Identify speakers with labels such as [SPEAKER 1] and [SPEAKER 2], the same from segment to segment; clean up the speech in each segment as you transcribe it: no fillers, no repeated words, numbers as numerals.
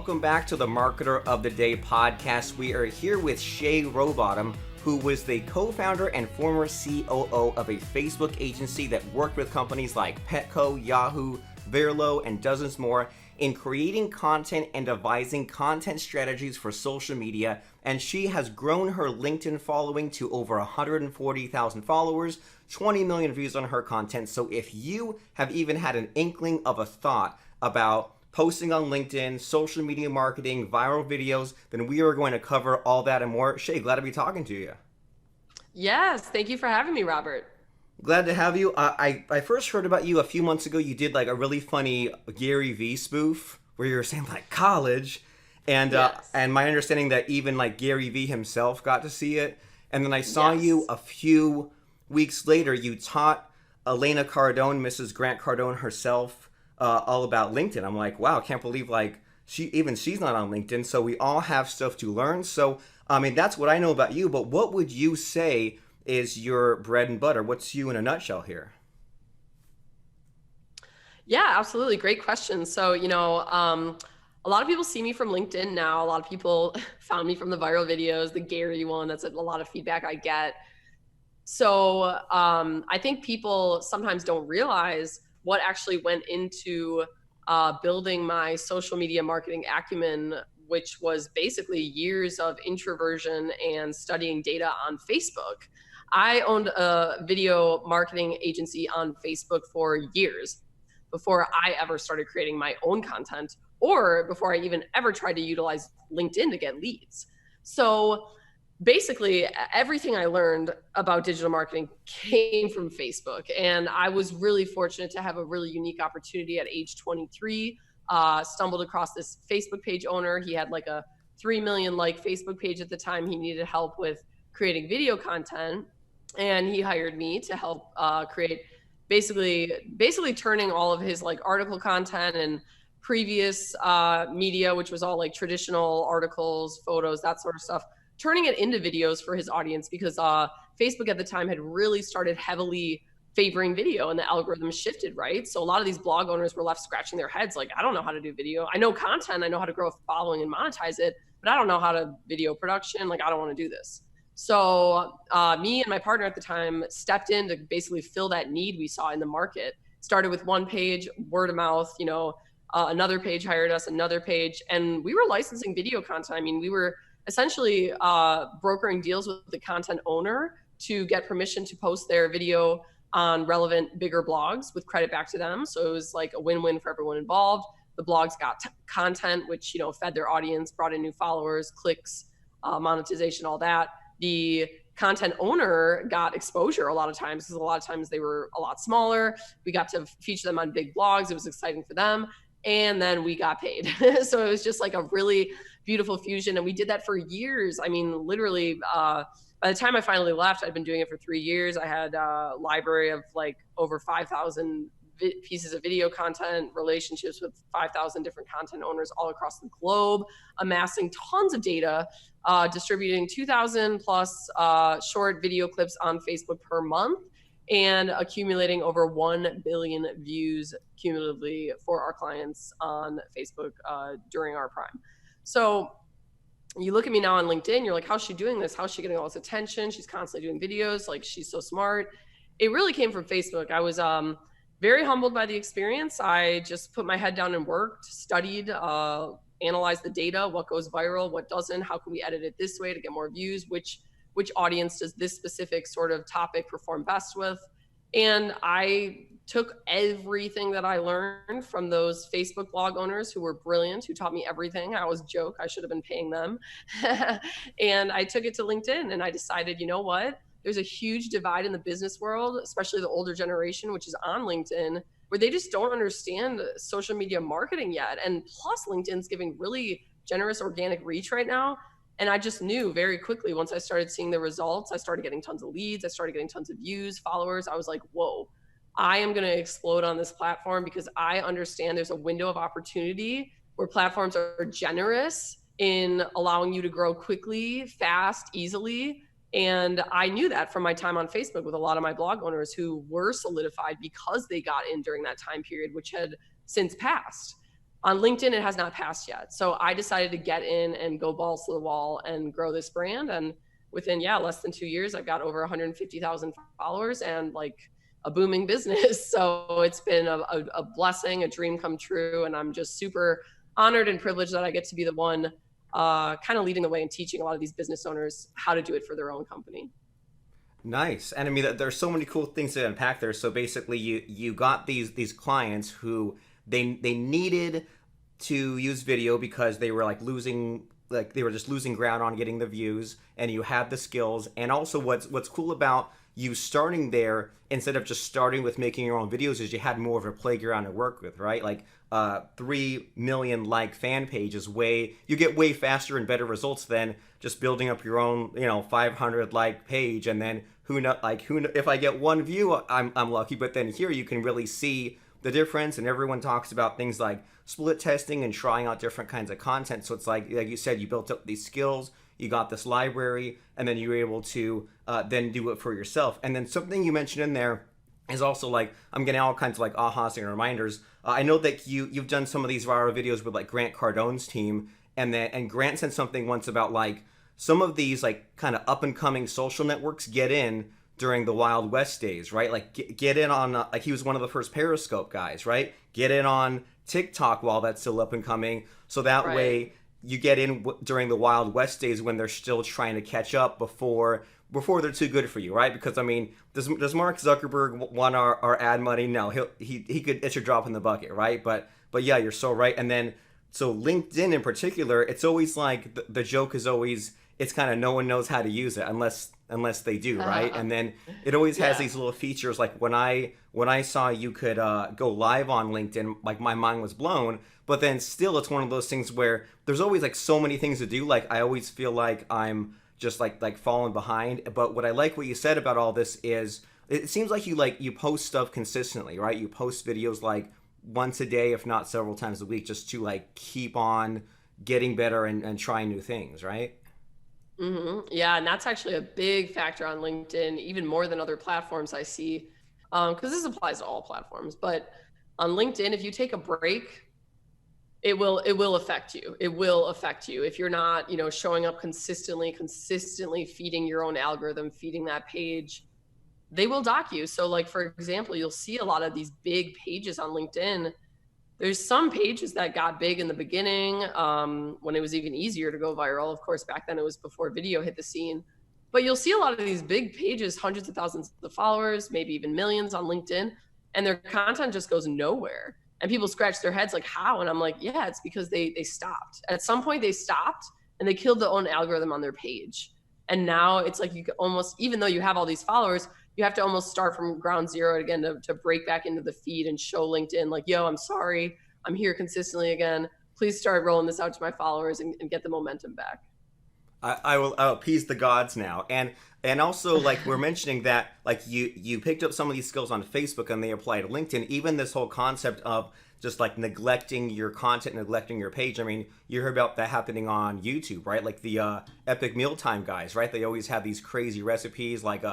[SPEAKER 1] welcome back to the Marketer of the Day podcast. We are here with Shay Rowbottom, who was the co-founder and former COO of a Facebook agency that worked with companies like Petco, Yahoo, Verlo, and dozens more in creating content and devising content strategies for social media. And she has grown her LinkedIn following to over 140,000 followers, 20 million views on her content. So if you have even had an inkling of a thought about posting on LinkedIn, social media marketing, viral videos, then we are going to cover all that and more. Shay, glad to be talking to you.
[SPEAKER 2] Yes, thank you for having me, Robert.
[SPEAKER 1] Glad to have you. I first heard about you a few months ago. You did like a really funny Gary V spoof where you were saying like college, and
[SPEAKER 2] Yes.
[SPEAKER 1] and my understanding that even like Gary V himself got to see it. And then I saw
[SPEAKER 2] Yes.
[SPEAKER 1] you a few weeks later. You taught Elena Cardone, Mrs. Grant Cardone herself, all about LinkedIn. I'm like, wow, can't believe like she's not on LinkedIn. So we all have stuff to learn. So I mean, that's what I know about you. But what would you say is your bread and butter? What's you in a nutshell here?
[SPEAKER 2] Yeah, absolutely. Great question. So, a lot of people see me from LinkedIn now. A lot of people found me from the viral videos, the Gary one. That's a lot of feedback I get. So, I think people sometimes don't realize what actually went into building my social media marketing acumen, which was basically years of introversion and studying data on Facebook. I owned a video marketing agency on Facebook for years before I ever started creating my own content or before I even ever tried to utilize LinkedIn to get leads. So basically, everything I learned about digital marketing came from Facebook. And I was really fortunate to have a really unique opportunity at age 23. Stumbled across this Facebook page owner. He had like a 3 million like Facebook page at the time. He needed help with creating video content. And he hired me to help create basically turning all of his like article content and previous media, which was all like traditional articles, photos, that sort of stuff, turning it into videos for his audience because Facebook at the time had really started heavily favoring video and the algorithm shifted, right? So a lot of these blog owners were left scratching their heads like, I don't know how to do video. I know content, I know how to grow a following and monetize it, but I don't know how to video production. Like, I don't want to do this. So me and my partner at the time stepped in to basically fill that need we saw in the market. Started with one page, word of mouth, another page hired us, another page, and we were licensing video content. I mean, we were essentially brokering deals with the content owner to get permission to post their video on relevant bigger blogs with credit back to them. So it was like a win-win for everyone involved. The blogs got content, which fed their audience, brought in new followers, clicks, monetization, all that. The content owner got exposure a lot of times because a lot of times they were a lot smaller. We got to feature them on big blogs. It was exciting for them. And then we got paid. So it was just like a really beautiful fusion. And we did that for years. I mean, literally, by the time I finally left, I'd been doing it for 3 years. I had a library of like over 5,000 pieces of video content, relationships with 5,000 different content owners all across the globe, amassing tons of data, distributing 2,000 plus short video clips on Facebook per month, and accumulating over 1 billion views cumulatively for our clients on Facebook during our prime. So you look at me now on LinkedIn, you're like, how's she doing this? How's she getting all this attention? She's constantly doing videos. Like, she's so smart. It really came from Facebook. I was very humbled by the experience. I just put my head down and worked, studied, analyzed the data, what goes viral, what doesn't, how can we edit it this way to get more views, which audience does this specific sort of topic perform best with. And I took everything that I learned from those Facebook blog owners who were brilliant, who taught me everything. I always joke I should have been paying them. And I took it to LinkedIn and I decided, you know what? There's a huge divide in the business world, especially the older generation, which is on LinkedIn, where they just don't understand social media marketing yet. And plus, LinkedIn's giving really generous organic reach right now. And I just knew very quickly once I started seeing the results, I started getting tons of leads, I started getting tons of views, followers. I was like, whoa, I am going to explode on this platform because I understand there's a window of opportunity where platforms are generous in allowing you to grow quickly, fast, easily. And I knew that from my time on Facebook with a lot of my blog owners who were solidified because they got in during that time period, which had since passed. On LinkedIn, it has not passed yet. So I decided to get in and go balls to the wall and grow this brand. And within, less than 2 years, I've got over 150,000 followers and like a booming business. So it's been a blessing, a dream come true. And I'm just super honored and privileged that I get to be the one kind of leading the way and teaching a lot of these business owners how to do it for their own company.
[SPEAKER 1] Nice. And I mean, there's so many cool things to unpack there. So basically, you got these clients who they needed to use video because they were they were just losing ground on getting the views, and you had the skills. And also, what's cool about you starting there instead of just starting with making your own videos is you had more of a playground to work with, right? Like 3 million like fan page is you get way faster and better results than just building up your own 500 like page, and then who know if I get one view, I'm lucky. But then here you can really see the difference, and everyone talks about things like split testing and trying out different kinds of content. So it's like you said, you built up these skills, you got this library, and then you were able to then do it for yourself. And then something you mentioned in there is also like, I'm getting all kinds of like ahas and reminders. I know that you've done some of these viral videos with like Grant Cardone's team, and Grant said something once about like some of these like kind of up and coming social networks get in during the Wild West days, right? Like get in on like he was one of the first Periscope guys, right? Get in on TikTok while that's still up and coming, so that way you get in during the Wild West days when they're still trying to catch up before they're too good for you, right? Because I mean, does Mark Zuckerberg want our ad money? No, he could, it's a drop in the bucket, right? But yeah, you're so right. And then so LinkedIn in particular, it's always like the joke is always it's kind of no one knows how to use it unless they do, right? And then it always has these little features. Like when I saw you could go live on LinkedIn, like my mind was blown. But then still, it's one of those things where there's always like so many things to do. Like I always feel like I'm just like falling behind. But what I like what you said about all this is it seems like you post stuff consistently, right? You post videos like once a day, if not several times a week, just to like keep on getting better and trying new things, right?
[SPEAKER 2] Mm-hmm. Yeah, and that's actually a big factor on LinkedIn, even more than other platforms I see, because this applies to all platforms. But on LinkedIn, if you take a break, it will affect you. It will affect you if you're not, showing up consistently feeding your own algorithm, feeding that page. They will dock you. So, like for example, you'll see a lot of these big pages on LinkedIn. There's some pages that got big in the beginning when it was even easier to go viral. Of course, back then it was before video hit the scene. But you'll see a lot of these big pages, hundreds of thousands of followers, maybe even millions on LinkedIn, and their content just goes nowhere. And people scratch their heads like, how? And I'm like, yeah, it's because they stopped. At some point they stopped and they killed their own algorithm on their page. And now it's like you could almost, even though you have all these followers, you have to almost start from ground zero again to break back into the feed and show LinkedIn like, yo, I'm sorry, I'm here consistently again. Please start rolling this out to my followers and get the momentum back.
[SPEAKER 1] I'll appease the gods now. And also, like we're mentioning that like you picked up some of these skills on Facebook and they apply to LinkedIn. Even this whole concept of just like neglecting your content, neglecting your page. I mean, you heard about that happening on YouTube, right? Like the Epic Mealtime guys, right? They always have these crazy recipes like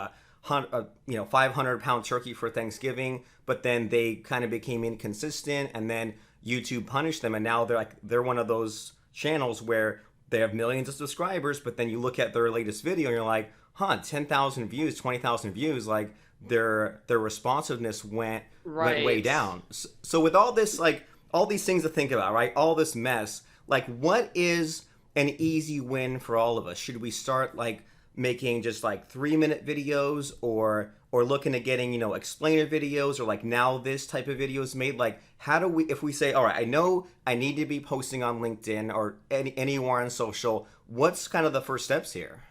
[SPEAKER 1] 500-pound turkey for Thanksgiving, but then they kind of became inconsistent, and then YouTube punished them, and now they're one of those channels where they have millions of subscribers, but then you look at their latest video and you're like, 10,000 views, 20,000 views, like their responsiveness went way down. So with all this, like all these things to think about, right? All this mess, like what is an easy win for all of us? Should we start like making just like 3-minute videos or looking at getting, explainer videos or like now this type of videos made? Like how do we, if we say, all right, I know I need to be posting on LinkedIn or anywhere on social, what's kind of the first steps here?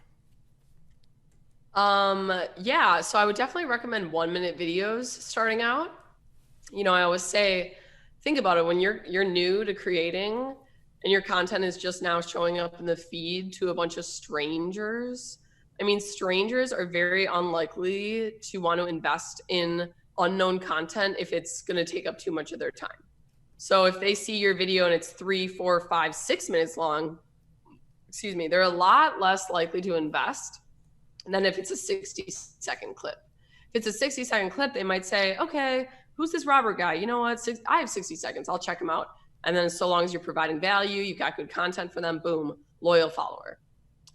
[SPEAKER 2] So I would definitely recommend 1-minute videos starting out. I always say, think about it when you're new to creating and your content is just now showing up in the feed to a bunch of strangers. I mean, strangers are very unlikely to want to invest in unknown content if it's going to take up too much of their time. So if they see your video and it's 3, 4, 5, 6 minutes long, they're a lot less likely to invest than if it's a 60-second clip. If it's a 60-second clip, they might say, okay, who's this Robert guy? You know what? I have 60 seconds. I'll check him out. And then so long as you're providing value, you've got good content for them, boom, loyal follower.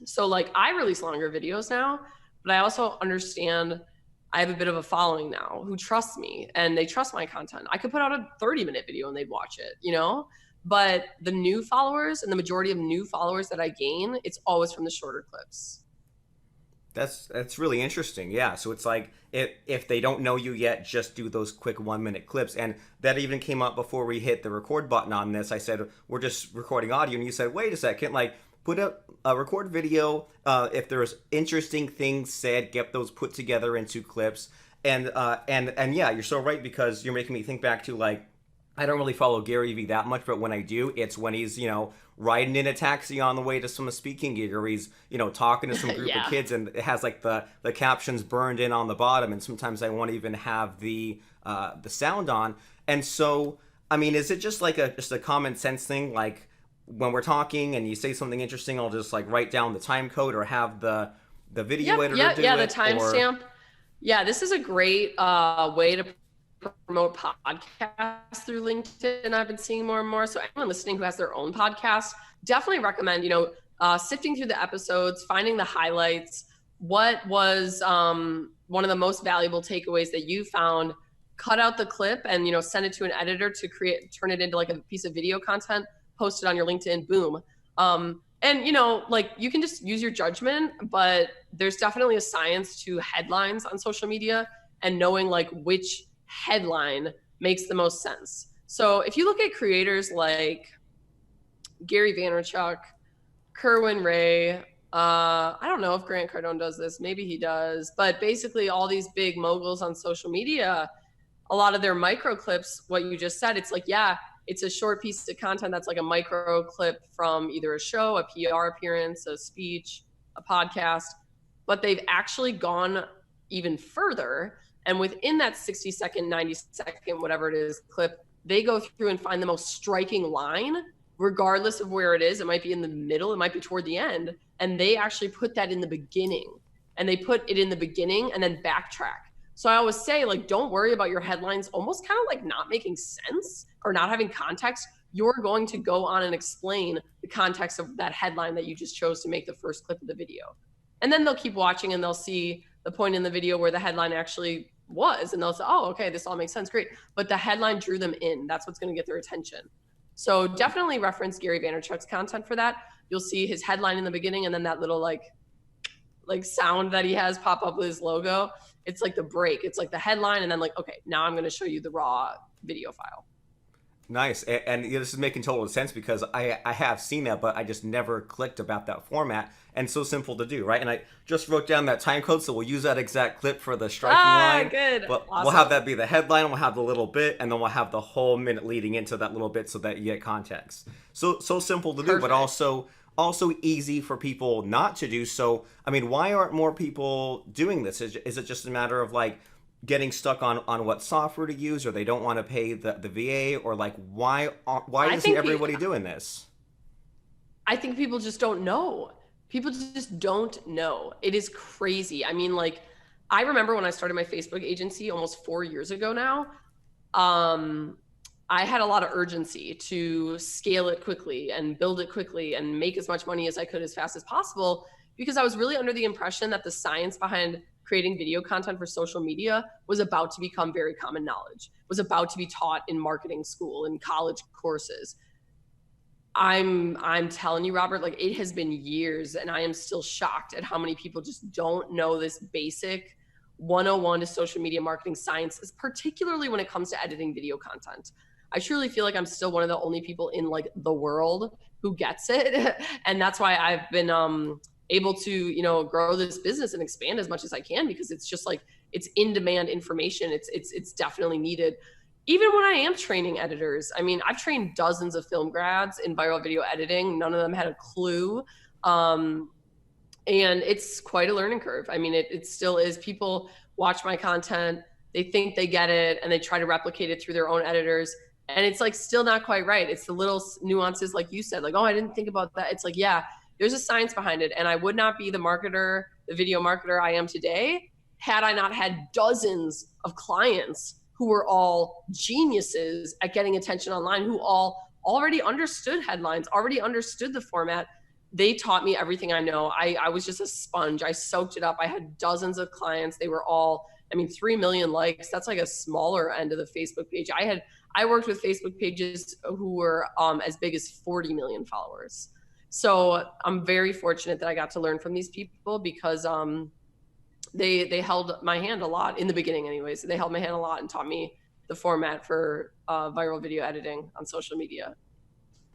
[SPEAKER 2] So like I release longer videos now, but I also understand I have a bit of a following now who trusts me and they trust my content. I could put out a 30-minute video and they'd watch it, you know? But the new followers and the majority of new followers that I gain, it's always from the shorter clips.
[SPEAKER 1] That's really interesting. Yeah. So it's like if they don't know you yet, just do those quick 1 minute clips. And that even came up before we hit the record button on this. I said we're just recording audio, and you said, wait a second, like put a record video. If there's interesting things said, get those put together into clips. And yeah, you're so right, because you're making me think back to like, I don't really follow Gary Vee that much, but when I do, it's when he's, riding in a taxi on the way to some speaking gig, or he's, talking to some group of kids, and it has like the captions burned in on the bottom, and sometimes I won't even have the sound on. And so, I mean, is it just like just a common sense thing? Like when we're talking and you say something interesting, I'll just like write down the time code or have the video editor do it?
[SPEAKER 2] Yeah, the timestamp. Yeah, this is a great way to promote podcasts through LinkedIn. I've been seeing more and more. So anyone listening who has their own podcast, definitely recommend, sifting through the episodes, finding the highlights. What was one of the most valuable takeaways that you found? Cut out the clip and, send it to an editor to turn it into like a piece of video content, post it on your LinkedIn, boom. And, like you can just use your judgment, but there's definitely a science to headlines on social media and knowing like which headline makes the most sense. So if you look at creators like Gary Vaynerchuk, Kerwin Ray, I don't know if Grant Cardone does this, maybe he does, but basically all these big moguls on social media, a lot of their micro clips, what you just said, it's like, yeah, it's a short piece of content that's like a micro clip from either a show, a PR appearance, a speech, a podcast, but they've actually gone even further. And within that 60-second, 90-second, whatever it is, clip, they go through and find the most striking line, regardless of where it is. It might be in the middle, it might be toward the end. And they actually put that in the beginning. And they put it in the beginning and then backtrack. So I always say, like, don't worry about your headlines almost kind of like not making sense or not having context. You're going to go on and explain the context of that headline that you just chose to make the first clip of the video. And then they'll keep watching and they'll see the point in the video where the headline actually was, and they'll say, oh, okay, this all makes sense, great. But the headline drew them in. That's what's going to get their attention. So definitely reference Gary Vaynerchuk's content for that. You'll see his headline in the beginning, and then that little like sound that he has pop up with his logo. It's like the break. It's like the headline, and then like, okay, now I'm going to show you the raw video file.
[SPEAKER 1] Nice. And this is making total sense, because I have seen that, but I just never clicked about that format, and so simple to do, right? And I just wrote down that time code, so we'll use that exact clip for the striking line.
[SPEAKER 2] Good.
[SPEAKER 1] But
[SPEAKER 2] awesome.
[SPEAKER 1] We'll have that be the headline, we'll have the little bit, and then we'll have the whole minute leading into that little bit so that you get context. So simple to do, but also easy for people not to do. So, I mean, why aren't more people doing this? Is it just a matter of like getting stuck on what software to use, or they don't want to pay the VA, or like why isn't everybody doing this?
[SPEAKER 2] I think people just don't know. People just don't know. It is crazy. I mean, like, I remember when I started my Facebook agency almost 4 years ago now, I had a lot of urgency to scale it quickly and build it quickly and make as much money as I could as fast as possible, because I was really under the impression that the science behind creating video content for social media was about to become very common knowledge, was about to be taught in marketing school and college courses. I'm telling you, Robert, like, it has been years, and I am still shocked at how many people just don't know this basic 101 to social media marketing science, particularly when it comes to editing video content. I truly feel like I'm still one of the only people in like the world who gets it. And that's why I've been able to, grow this business and expand as much as I can, because it's just like, it's in demand information. It's definitely needed. Even when I am training editors, I mean, I've trained dozens of film grads in viral video editing. None of them had a clue. And it's quite a learning curve. I mean, it still is. People watch my content, they think they get it, and they try to replicate it through their own editors. And it's like still not quite right. It's the little nuances, like you said, like, oh, I didn't think about that. It's like, yeah, there's a science behind it. And I would not be the video marketer I am today, had I not had dozens of clients who were all geniuses at getting attention online, who all already understood headlines, already understood the format. They taught me everything I know. I was just a sponge. I soaked it up. I had dozens of clients. They were all, I mean, 3 million likes. That's like a smaller end of the Facebook page. I worked with Facebook pages who were as big as 40 million followers. So I'm very fortunate that I got to learn from these people because they held my hand a lot in the beginning anyways. They held my hand a lot and taught me the format for viral video editing on social media.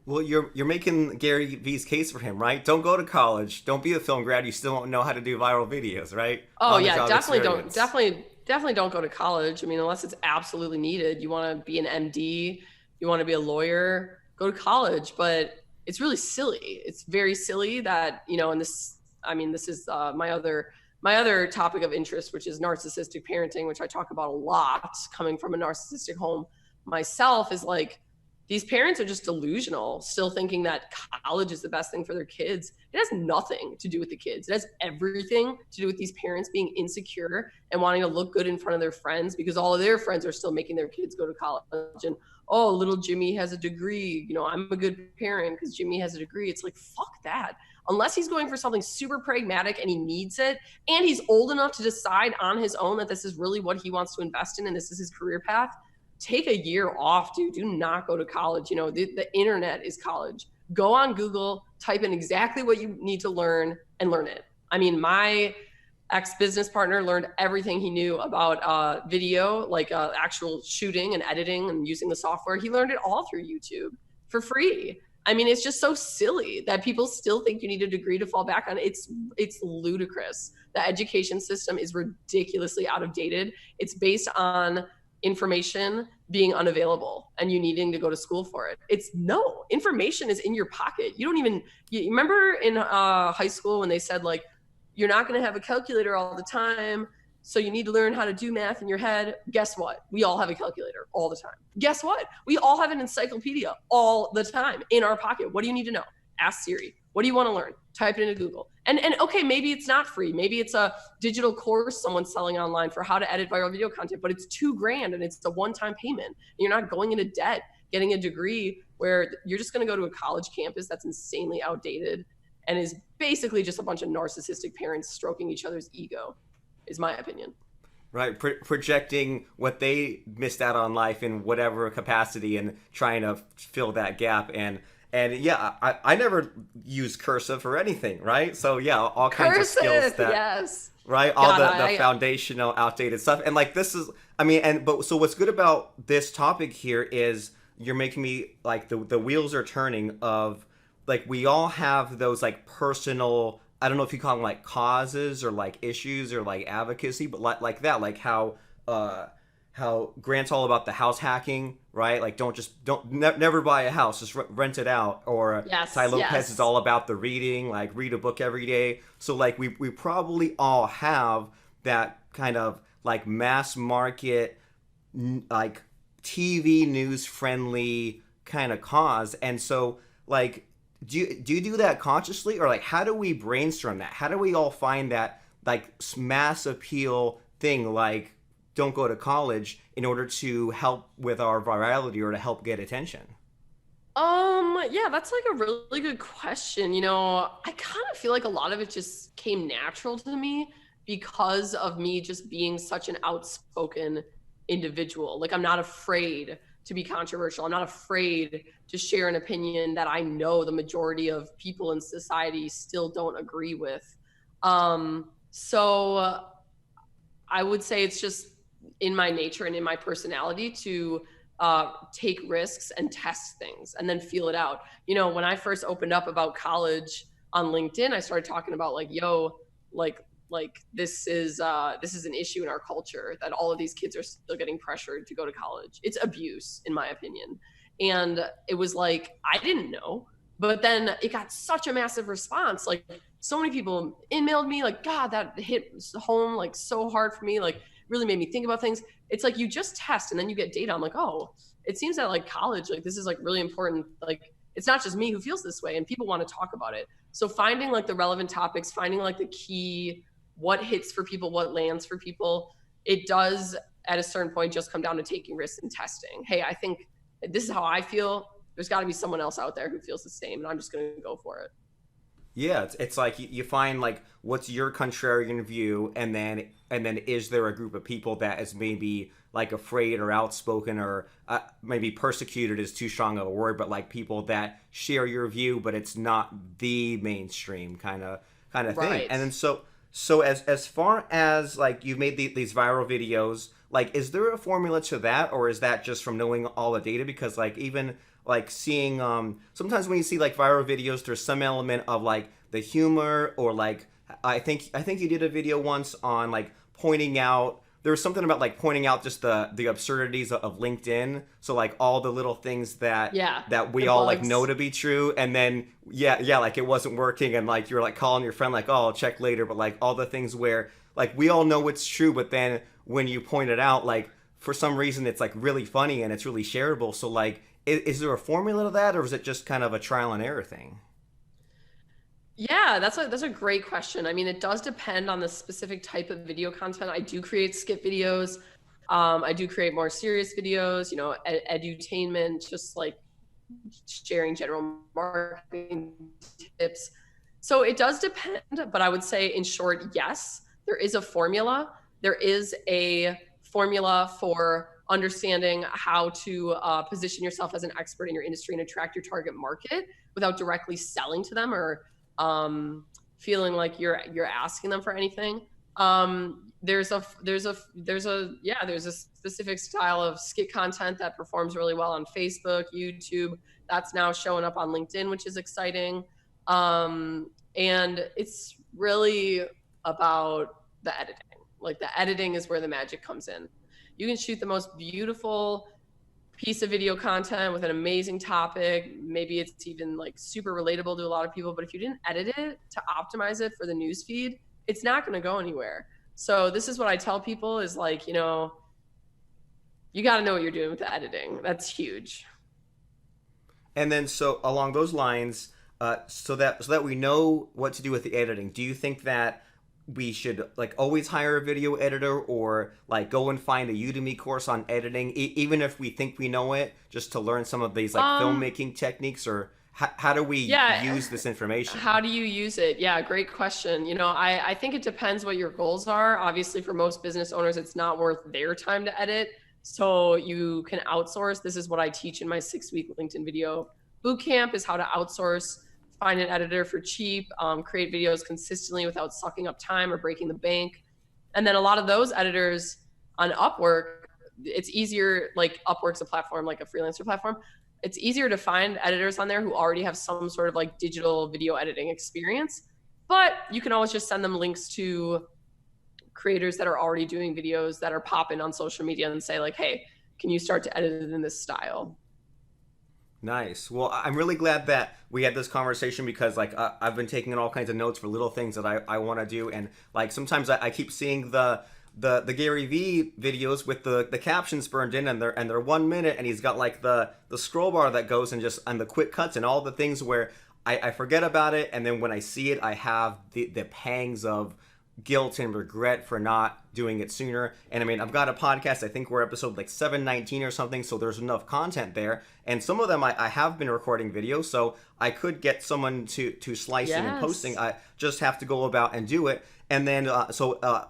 [SPEAKER 1] Well, you're making Gary Vee's case for him, right? Don't go to college. Don't be a film grad. You still don't know how to do viral videos, right?
[SPEAKER 2] Oh yeah, definitely don't go to college. I mean, unless it's absolutely needed. You want to be an MD, you want to be a lawyer, go to college. But it's really silly. It's very silly that, you know, and this, I mean, this is my other topic of interest, which is narcissistic parenting, which I talk about a lot coming from a narcissistic home myself, is like, these parents are just delusional, still thinking that college is the best thing for their kids. It has nothing to do with the kids. It has everything to do with these parents being insecure and wanting to look good in front of their friends because all of their friends are still making their kids go to college. And, oh, little Jimmy has a degree. You know, I'm a good parent because Jimmy has a degree. It's like, fuck that. Unless he's going for something super pragmatic and he needs it, and he's old enough to decide on his own that this is really what he wants to invest in and this is his career path, take a year off, dude. Do not go to college. You know, the internet is college. Go on Google, type in exactly what you need to learn and learn it. I mean, my ex-business partner learned everything he knew about video, like actual shooting and editing and using the software. He learned it all through YouTube for free. I mean, it's just so silly that people still think you need a degree to fall back on. It's ludicrous. The education system is ridiculously outdated. It's based on information being unavailable and you needing to go to school for it. It's no, information is in your pocket. You don't even, you remember in high school when they said like, you're not going to have a calculator all the time, so you need to learn how to do math in your head. Guess what? We all have a calculator all the time. Guess what? We all have an encyclopedia all the time in our pocket. What do you need to know? Ask Siri. What do you want to learn? Type it into Google. And okay, maybe it's not free. Maybe it's a digital course someone's selling online for how to edit viral video content, but it's $2,000 and it's a one-time payment. You're not going into debt, getting a degree where you're just going to go to a college campus that's insanely outdated and is basically just a bunch of narcissistic parents stroking each other's ego, is my opinion.
[SPEAKER 1] Right, projecting what they missed out on life in whatever capacity and trying to fill that gap. And yeah, I never use cursive or anything, right? So yeah, all kinds of skills that,
[SPEAKER 2] yes,
[SPEAKER 1] right? All the foundational, outdated stuff. And like this is, I mean, so what's good about this topic here is you're making me like the wheels are turning of like we all have those like personal, I don't know if you call them like causes or like issues or like advocacy, but like that, like how Grant's all about the house hacking, right? Like never buy a house, just rent it out. Or Ty Lopez is all about the reading, like read a book every day. So like we probably all have that kind of like mass market, like TV news friendly kind of cause. And so like, do you do that consciously, or like how do we brainstorm that? How do we all find that like mass appeal thing, like don't go to college, in order to help with our virality or to help get attention?
[SPEAKER 2] Yeah, that's like a really good question. You know, I kind of feel like a lot of it just came natural to me because of me just being such an outspoken individual. Like I'm not afraid to be controversial. I'm not afraid to share an opinion that I know the majority of people in society still don't agree with. So I would say it's just in my nature and in my personality to take risks and test things and then feel it out. You know, when I first opened up about college on LinkedIn, I started talking about like, yo, like this is an issue in our culture that all of these kids are still getting pressured to go to college. It's abuse, in my opinion. And it was like, I didn't know, but then it got such a massive response. Like so many people emailed me like, God, that hit home like so hard for me. Like really made me think about things. It's like you just test and then you get data. I'm like, oh, it seems that like college, like this is like really important. Like it's not just me who feels this way and people want to talk about it. So finding like the relevant topics, finding like the key, what hits for people, what lands for people, it does at a certain point just come down to taking risks and testing. Hey, I think this is how I feel. there's got to be someone else out there who feels the same, and I'm just going to go for it.
[SPEAKER 1] Yeah, it's like you find like what's your contrarian view, and then is there a group of people that is maybe like afraid or outspoken or maybe persecuted is too strong of a word, but like people that share your view, but it's not the mainstream kind of thing.
[SPEAKER 2] Right.
[SPEAKER 1] And then so as far as like you've made these viral videos, like is there a formula to that, or is that just from knowing all the data? Because like even like seeing sometimes when you see like viral videos, there's some element of like the humor, or like I think you did a video once on like pointing out, there was something about like pointing out just the absurdities of LinkedIn. So like all the little things that we all like know to be true, and then like it wasn't working, and like you're like calling your friend like, oh, I'll check later, but like all the things where like we all know it's true, but then when you point it out, like for some reason it's like really funny and it's really shareable. So like is there a formula to that, or is it just kind of a trial and error thing?
[SPEAKER 2] Yeah, that's a great question. I mean, it does depend on the specific type of video content. I do create skit videos. I do create more serious videos, you know, edutainment, just like sharing general marketing tips. So it does depend, but I would say in short, yes, there is a formula. There is a formula for understanding how to position yourself as an expert in your industry and attract your target market without directly selling to them or feeling like you're asking them for anything. There's a specific style of skit content that performs really well on Facebook, YouTube. That's now showing up on LinkedIn, which is exciting. And it's really about the editing. Like the editing is where the magic comes in. You can shoot the most beautiful piece of video content with an amazing topic. Maybe it's even like super relatable to a lot of people, but if you didn't edit it to optimize it for the news feed, it's not going to go anywhere. So this is what I tell people is like, you know, you got to know what you're doing with the editing. That's huge.
[SPEAKER 1] And then so along those lines, so that we know what to do with the editing, do you think that we should like always hire a video editor, or like go and find a Udemy course on editing, even if we think we know it, just to learn some of these like filmmaking techniques? Or how do we use this information?
[SPEAKER 2] How do you use it? Yeah, great question. You know, I think it depends what your goals are. Obviously, for most business owners, it's not worth their time to edit. So you can outsource. This is what I teach in my 6-week LinkedIn video bootcamp, is how to outsource, find an editor for cheap, create videos consistently without sucking up time or breaking the bank. And then a lot of those editors on Upwork, it's easier, like Upwork's a platform, like a freelancer platform. It's easier to find editors on there who already have some sort of like digital video editing experience, but you can always just send them links to creators that are already doing videos that are popping on social media and say like, hey, can you start to edit it in this style?
[SPEAKER 1] Nice. Well, I'm really glad that we had this conversation, because like I've been taking all kinds of notes for little things that I want to do, and like sometimes I keep seeing the Gary V videos with the captions burned in, and they're 1 minute, and he's got like the scroll bar that goes and the quick cuts and all the things where I forget about it, and then when I see it, I have the pangs of guilt and regret for not doing it sooner. And I mean, I've got a podcast, I think we're episode like 719 or something, so there's enough content there, and some of them I have been recording videos, so I could get someone to slicing and posting. I just have to go about and do it. And then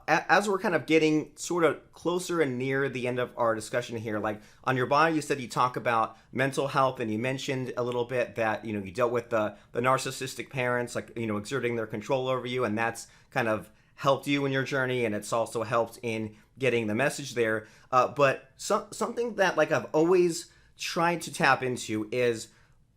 [SPEAKER 1] as we're kind of getting sort of closer and near the end of our discussion here, like on your bio you said you talk about mental health, and you mentioned a little bit that, you know, you dealt with the narcissistic parents, like, you know, exerting their control over you, and that's kind of helped you in your journey, and it's also helped in getting the message there. But something that like I've always tried to tap into is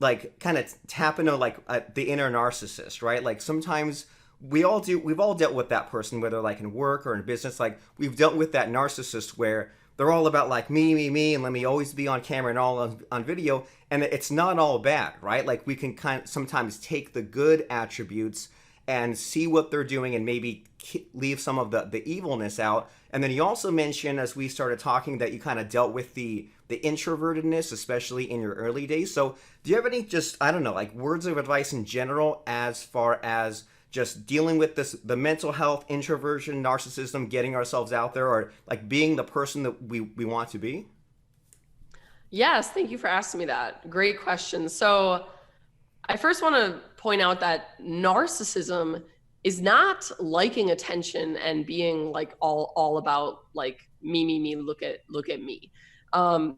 [SPEAKER 1] like kind of tap into like the inner narcissist, right? Like sometimes we've all dealt with that person, whether like in work or in business. Like we've dealt with that narcissist where they're all about like me, and let me always be on camera and all on video. And it's not all bad, right? Like we can kind of sometimes take the good attributes and see what they're doing and maybe leave some of the evilness out. And then you also mentioned, as we started talking, that you kind of dealt with the introvertedness, especially in your early days. So do you have any just, I don't know, like words of advice in general as far as just dealing with the mental health, introversion, narcissism, getting ourselves out there, or like being the person that we want to be?
[SPEAKER 2] Yes, thank you for asking me that. Great question. So I first want to point out that narcissism is not liking attention and being like all about like me, look at me.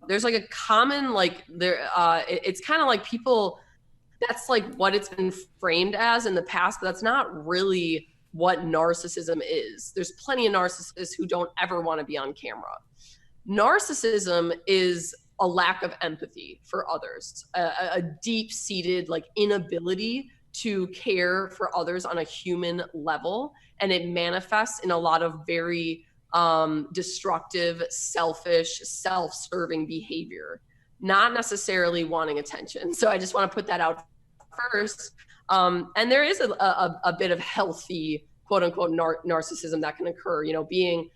[SPEAKER 2] There's like a common like it's kind of like people, that's like what it's been framed as in the past, but that's not really what narcissism is. There's plenty of narcissists who don't ever want to be on camera. Narcissism is a lack of empathy for others, a deep-seated like inability to care for others on a human level, and it manifests in a lot of very destructive, selfish, self-serving behavior, not necessarily wanting attention. So I just want to put that out first. And there is a bit of healthy, quote unquote, narcissism that can occur, you know, being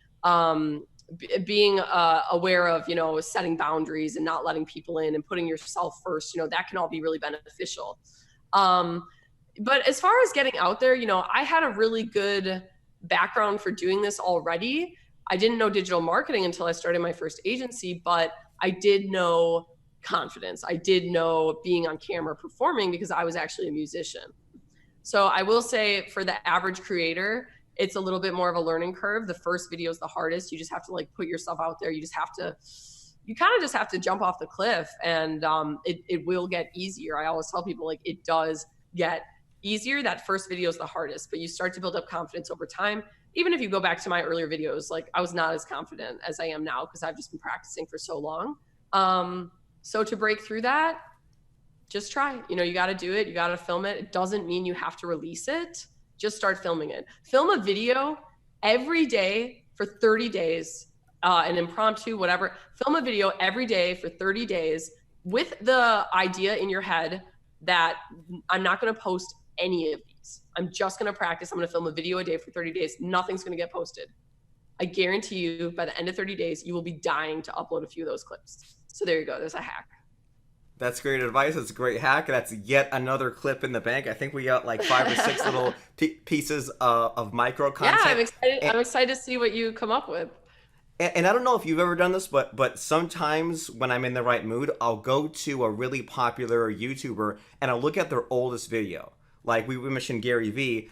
[SPEAKER 2] aware of, you know, setting boundaries and not letting people in and putting yourself first, you know, that can all be really beneficial. But as far as getting out there, you know, I had a really good background for doing this already. I didn't know digital marketing until I started my first agency, but I did know confidence. I did know being on camera performing because I was actually a musician. So I will say for the average creator, it's a little bit more of a learning curve. The first video is the hardest. You just have to like put yourself out there. You kind of just have to jump off the cliff, and it will get easier. I always tell people like it does get easier. That first video is the hardest, but you start to build up confidence over time. Even if you go back to my earlier videos, like I was not as confident as I am now because I've just been practicing for so long. So to break through that, just try. You know, you got to do it. You got to film it. It doesn't mean you have to release it. Just start filming it. Film a video every day for 30 days, an impromptu, whatever. Film a video every day for 30 days with the idea in your head that I'm not going to post any of these. I'm just going to practice. I'm going to film a video a day for 30 days. Nothing's going to get posted. I guarantee you by the end of 30 days, you will be dying to upload a few of those clips. So there you go. There's a hack.
[SPEAKER 1] That's great advice. That's a great hack. That's yet another clip in the bank. I think we got like 5 or 6 little pieces of micro content.
[SPEAKER 2] Yeah, I'm excited. I'm excited to see what you come up with.
[SPEAKER 1] And I don't know if you've ever done this, but sometimes when I'm in the right mood, I'll go to a really popular YouTuber and I'll look at their oldest video. Like we mentioned Gary Vee.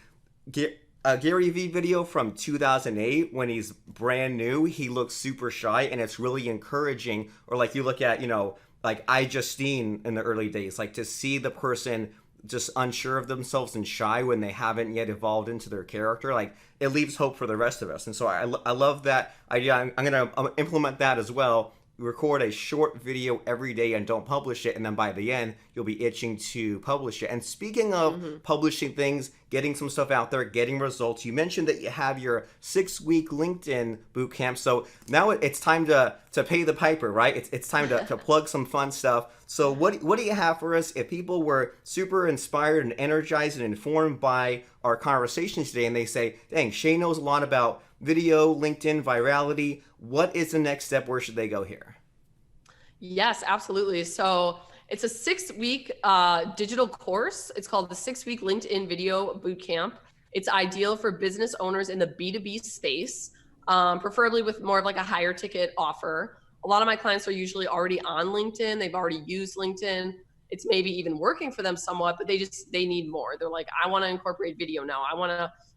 [SPEAKER 1] A Gary Vee video from 2008 when he's brand new, he looks super shy and it's really encouraging. Or like you look at, you know, like Justine in the early days, like to see the person just unsure of themselves and shy when they haven't yet evolved into their character, like it leaves hope for the rest of us. And so I love that idea. I'm going to implement that as well. Record a short video every day and don't publish it, and then by the end you'll be itching to publish it. And speaking of publishing things, getting some stuff out there, getting results, you mentioned that you have your 6-week LinkedIn bootcamp. So now it's time to pay the piper, right? It's time to plug some fun stuff. So what do you have for us if people were super inspired and energized and informed by our conversation today, and they say, dang, Shay knows a lot about video, LinkedIn, virality. What is the next step? Where should they go here?
[SPEAKER 2] Yes, absolutely. So it's a 6-week digital course. It's called the 6-week LinkedIn Video Bootcamp. It's ideal for business owners in the B2B space, preferably with more of like a higher ticket offer. A lot of my clients are usually already on LinkedIn. They've already used LinkedIn. It's maybe even working for them somewhat, but they need more. They're like, I want to incorporate video now.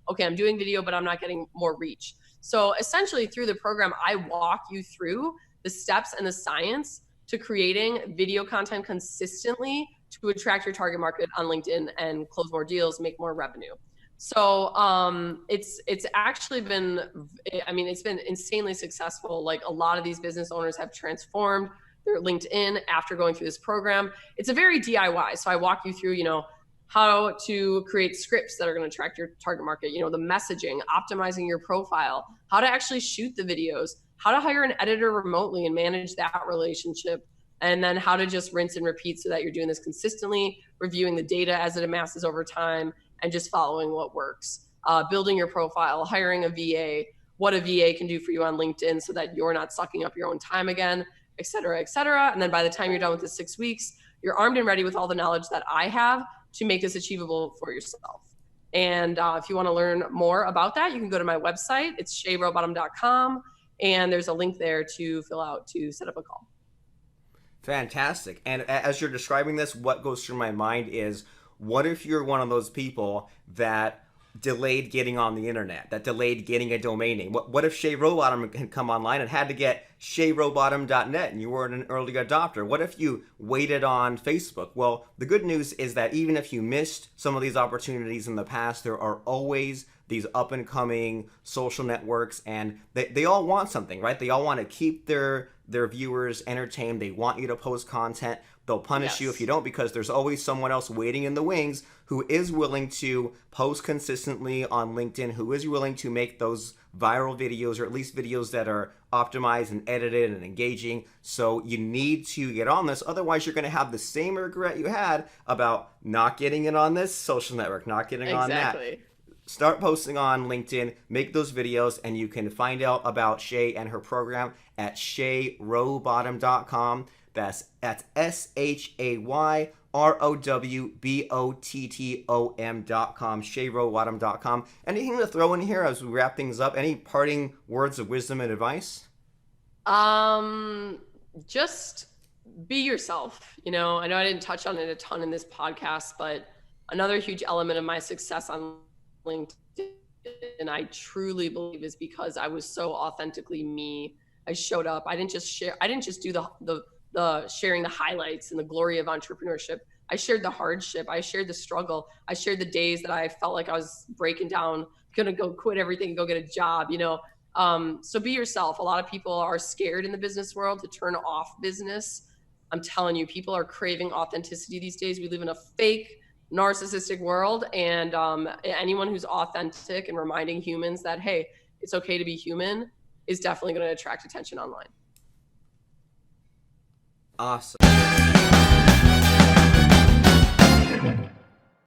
[SPEAKER 2] Okay, I'm doing video, but I'm not getting more reach. So essentially through the program, I walk you through the steps and the science to creating video content consistently to attract your target market on LinkedIn and close more deals, make more revenue. So it's actually been, I mean, it's been insanely successful. Like a lot of these business owners have transformed their LinkedIn after going through this program. It's a very DIY. So I walk you through, you know, how to create scripts that are going to attract your target market, you know, the messaging, optimizing your profile, how to actually shoot the videos, how to hire an editor remotely and manage that relationship, and then how to just rinse and repeat so that you're doing this consistently, reviewing the data as it amasses over time, and just following what works. Building your profile, hiring a VA, what a VA can do for you on LinkedIn so that you're not sucking up your own time again, et cetera, et cetera. And then by the time you're done with the 6 weeks, you're armed and ready with all the knowledge that I have to make this achievable for yourself. And if you want to learn more about that, you can go to my website. It's shayrowbottom.com. And there's a link there to fill out to set up a call.
[SPEAKER 1] Fantastic. And as you're describing this, what goes through my mind is, what if you're one of those people that delayed getting on the internet, that delayed getting a domain name? What if Shay Rowbottom had come online and had to get shayrowbottom.net and you weren't an early adopter? What if you waited on Facebook? Well, the good news is that even if you missed some of these opportunities in the past, there are always these up and coming social networks, and they all want something, right? They all want to keep their viewers entertained. They want you to post content. They'll punish you if you don't, because there's always someone else waiting in the wings who is willing to post consistently on LinkedIn, who is willing to make those viral videos, or at least videos that are optimized and edited and engaging. So you need to get on this. Otherwise, you're going to have the same regret you had about not getting it on this social network, not getting on that. Start posting on LinkedIn, make those videos, and you can find out about Shay and her program at shayrowbottom.com. That's ShayrowBottom.com, shayrowbottom.com. Anything to throw in here as we wrap things up? Any parting words of wisdom and advice?
[SPEAKER 2] Just be yourself. I know I didn't touch on it a ton in this podcast, but another huge element of my success on LinkedIn, and I truly believe, is because I was so authentically me. I showed up. I didn't just do the sharing the highlights and the glory of entrepreneurship. I shared the hardship. I shared the struggle. I shared the days that I felt like I was breaking down, gonna go quit everything and go get a job. So be yourself. A lot of people are scared in the business world to turn off business. I'm telling you, people are craving authenticity these days. We live in a fake, narcissistic world, and anyone who's authentic and reminding humans that, hey, it's okay to be human, is definitely going to attract attention online.
[SPEAKER 1] Awesome.